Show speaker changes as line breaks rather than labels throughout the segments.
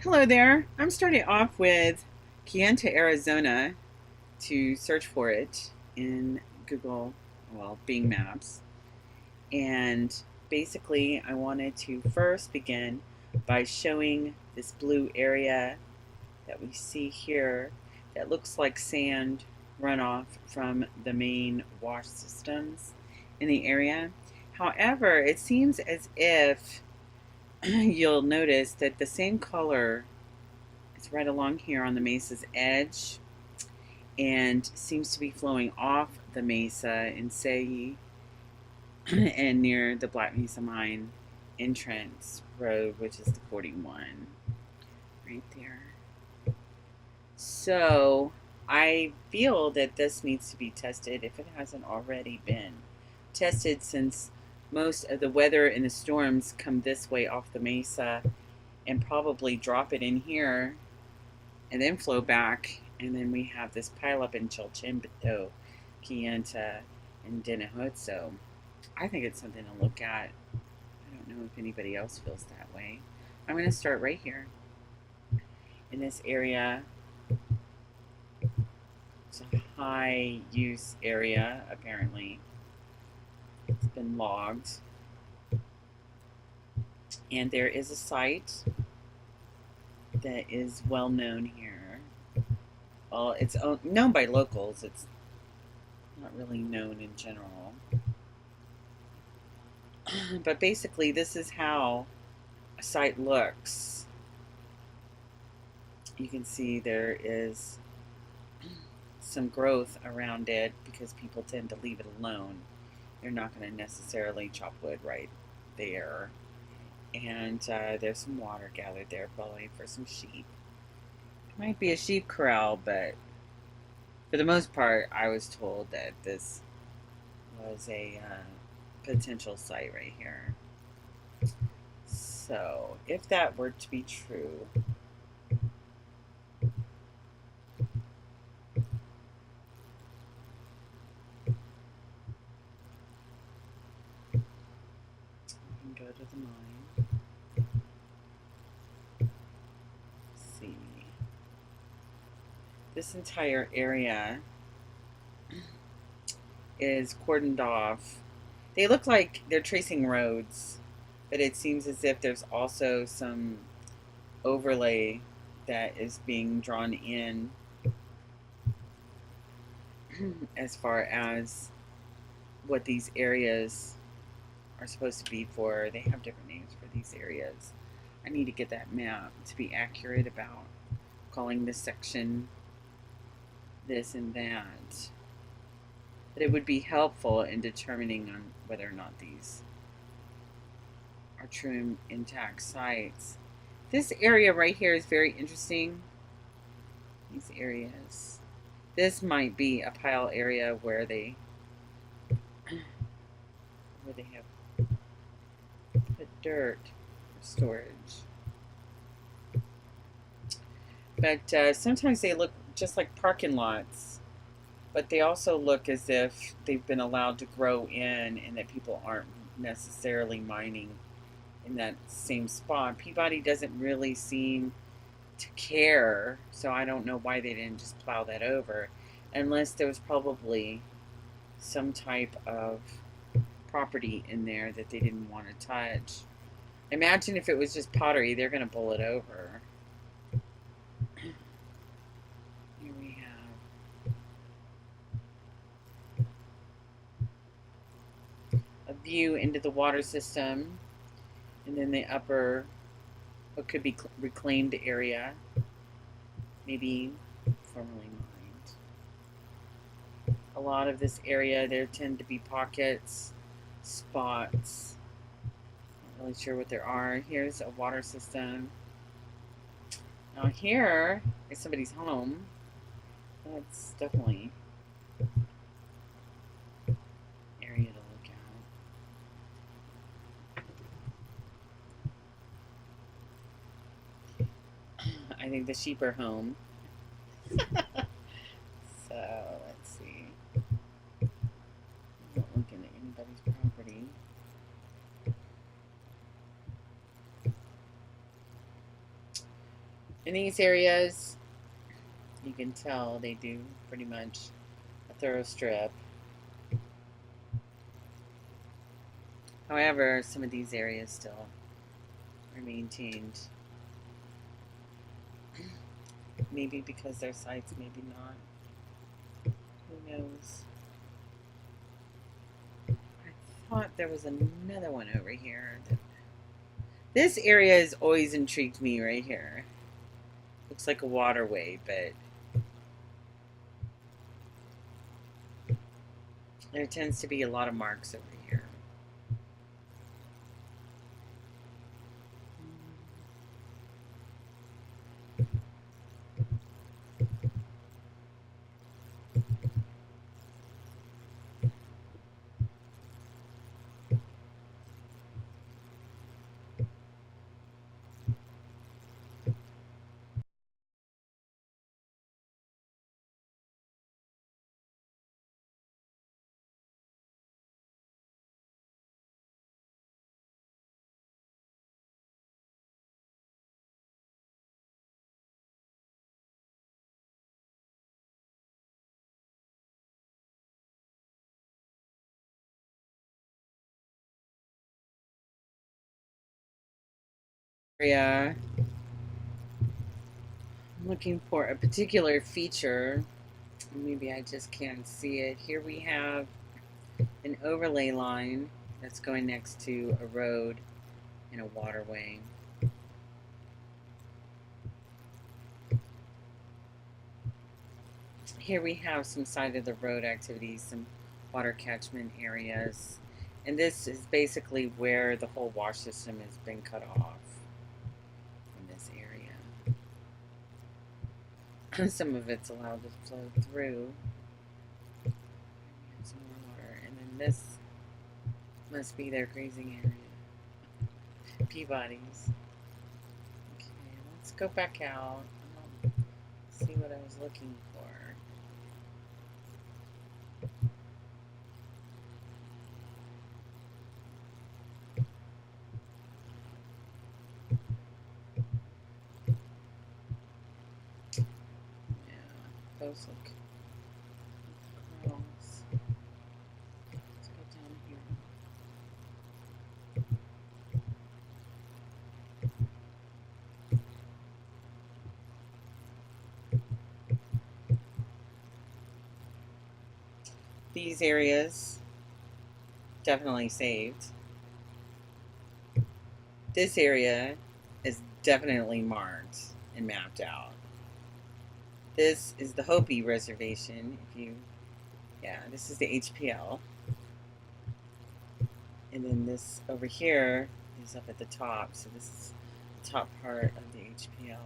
Hello there. I'm starting off with Kayenta, Arizona to search for it in Google, well, Bing Maps. And basically, I wanted to first begin by showing this blue area that we see here that looks like sand runoff from the main wash systems in the area. However, it seems as if you'll notice that the same color is right along here on the mesa's edge and seems to be flowing off the mesa in Sei and near the Black Mesa mine entrance road, which is the 41 right there. So I feel that this needs to be tested if it hasn't already been tested, since most of the weather and the storms come this way off the mesa and probably drop it in here and then flow back, and then we have this pileup in Chilchimbato, Kayenta, and Dinahozo. I think it's something to look at. I don't know if anybody else feels that way. I'm going to start right here in this area. It's a high use area, apparently. It's been logged. And there is a site that is well known here. Well, it's known by locals. It's not really known in general. But basically, this is how a site looks. You can see there is some growth around it because people tend to leave it alone. They're not going to necessarily chop wood right there. And there's some water gathered there, probably for some sheep. It might be a sheep corral, but for the most part, I was told that this was a potential site right here. So, if that were to be true, we can go to the mine. Let's see. This entire area is cordoned off. They look like they're tracing roads, but it seems as if there's also some overlay that is being drawn in as far as what these areas are supposed to be for. They have different names for these areas. I need to get that map to be accurate about calling this section this and that. But it would be helpful in determining on whether or not these are true intact sites. This area right here is very interesting. These areas. This might be a pile area where they have put dirt for storage. But sometimes they look just like parking lots, but they also look as if they've been allowed to grow in and that people aren't necessarily mining in that same spot. Peabody doesn't really seem to care, so I don't know why they didn't just plow that over, unless there was probably some type of property in there that they didn't want to touch. Imagine if it was just pottery, they're going to pull it over. Here we have a view into the water system, and then the upper, what could be reclaimed area, maybe formerly mined. A lot of this area, there tend to be pockets, spots. Not really sure what there are. Here's a water system. Now here is somebody's home. That's definitely an area to look at. I think the sheep are home. So let's see. I'm not looking at anybody's property. In these areas, you can tell they do pretty much a thorough strip. However, some of these areas still are maintained. Maybe because they're sites, maybe not. Who knows? I thought there was another one over here. This area has always intrigued me right here. Looks like a waterway, but there tends to be a lot of marks over here. Area. I'm looking for a particular feature. Maybe I just can't see it. Here we have an overlay line that's going next to a road and a waterway. Here we have some side of the road activities, some water catchment areas. And this is basically where the whole wash system has been cut off in this area. Some of it's allowed to flow through. Some more water. And then this must be their grazing area. Peabody's. Okay, let's go back out. See what I was looking for. Yeah, those look gross. Let's go down here. These areas definitely saved. This area is definitely marked and mapped out. This is the Hopi Reservation. This is the HPL. And then this over here is up at the top. So this is the top part of the HPL.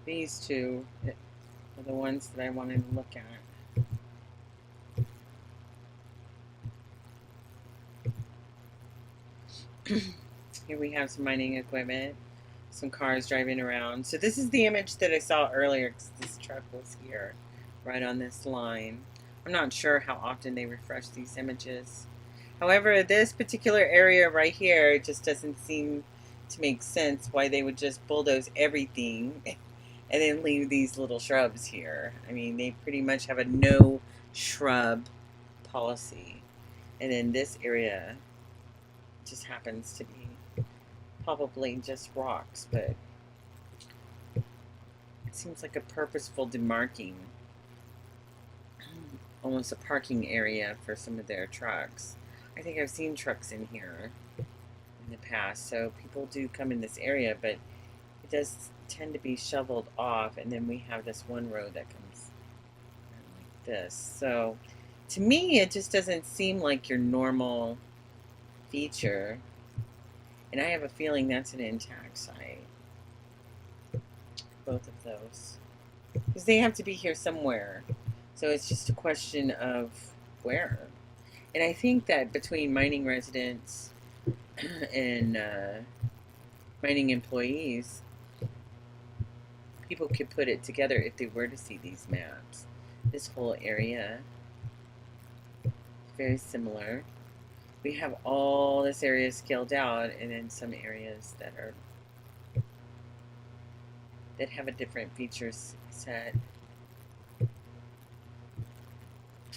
These two are the ones that I wanted to look at. Here we have some mining equipment, some cars driving around. So this is the image that I saw earlier because this truck was here, right on this line. I'm not sure how often they refresh these images. However, this particular area right here just doesn't seem to make sense why they would just bulldoze everything and then leave these little shrubs here. I mean, they pretty much have a no shrub policy. And then this area just happens to be probably just rocks, but it seems like a purposeful demarking, almost a parking area for some of their trucks. I think I've seen trucks in here in the past, so people do come in this area, but it does tend to be shoveled off, and then we have this one road that comes like this. So to me, it just doesn't seem like your normal feature, and I have a feeling that's an intact site, both of those, because they have to be here somewhere. So it's just a question of where. And I think that between mining residents and mining employees, people could put it together if they were to see these maps. This whole area is very similar. We have all this area scaled out, and then some areas that have a different feature set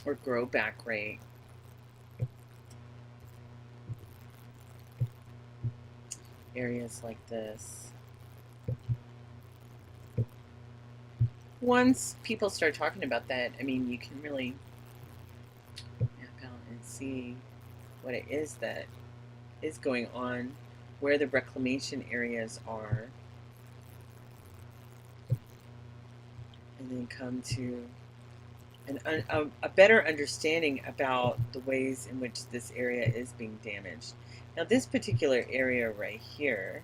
or grow back rate. Areas like this. Once people start talking about that, I mean, you can really map out and see what it is that is going on, where the reclamation areas are, and then come to a better understanding about the ways in which this area is being damaged. Now, this particular area right here,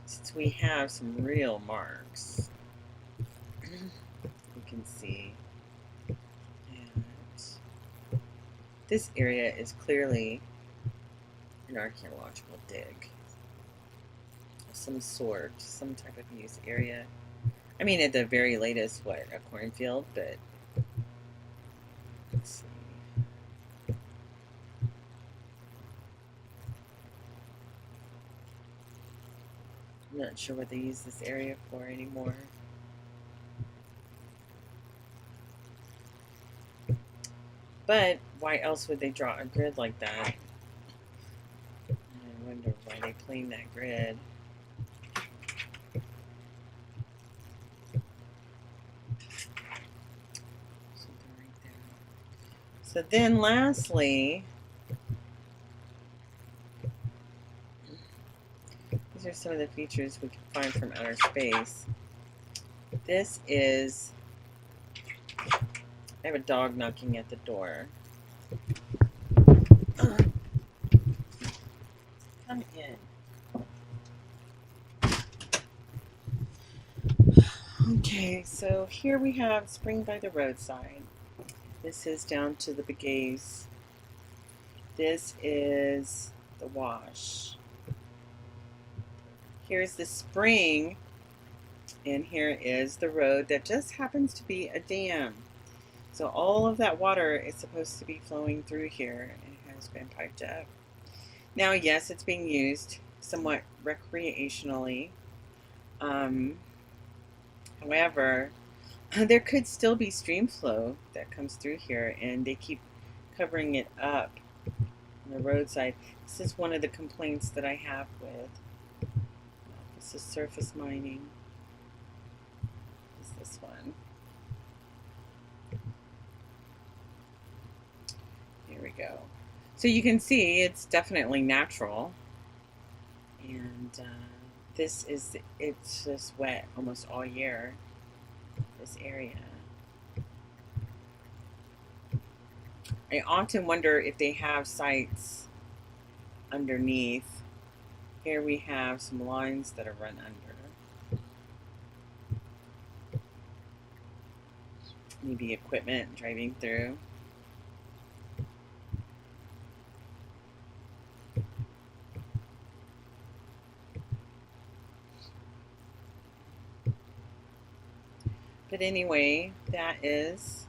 since we have some real marks, you can see that this area is clearly an archaeological dig of some sort, some type of use area. I mean, at the very latest, what, a cornfield, but let's see. I'm not sure what they use this area for anymore. But why else would they draw a grid like that? I wonder why they plane that grid. Something right there. So then lastly, these are some of the features we can find from outer space. This is, I have a dog knocking at the door. Come in. Okay, so here we have Spring by the Roadside. This is down to the Bagaze. This is the Wash. Here's the spring, and here is the road that just happens to be a dam. So all of that water is supposed to be flowing through here and has been piped up. Now, yes, it's being used somewhat recreationally. However, there could still be stream flow that comes through here, and they keep covering it up on the roadside. This is one of the complaints that I have with this is surface mining. Is this one? Here we go. So you can see it's definitely natural, and it's just wet almost all year, this area. I often wonder if they have sites underneath. Here we have some lines that are run under. Maybe equipment driving through. But anyway, that is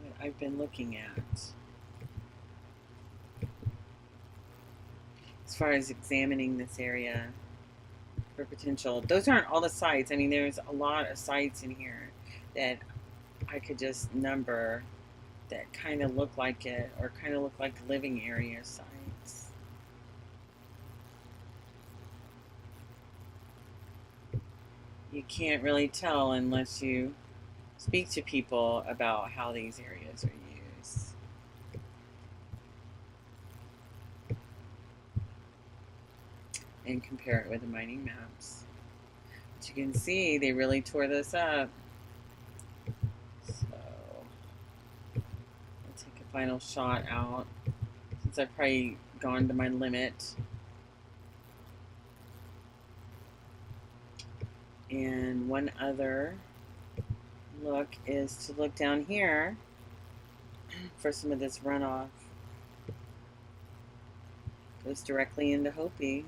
what I've been looking at as far as examining this area for potential. Those aren't all the sites. I mean, there's a lot of sites in here that I could just number that kind of look like it, or kind of look like living area sites. You can't really tell unless you speak to people about how these areas are used. And compare it with the mining maps. But you can see they really tore this up. So I'll take a final shot out since I've probably gone to my limit. And one other look is to look down here for some of this runoff. Goes directly into Hopi.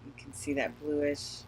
You You can see that bluish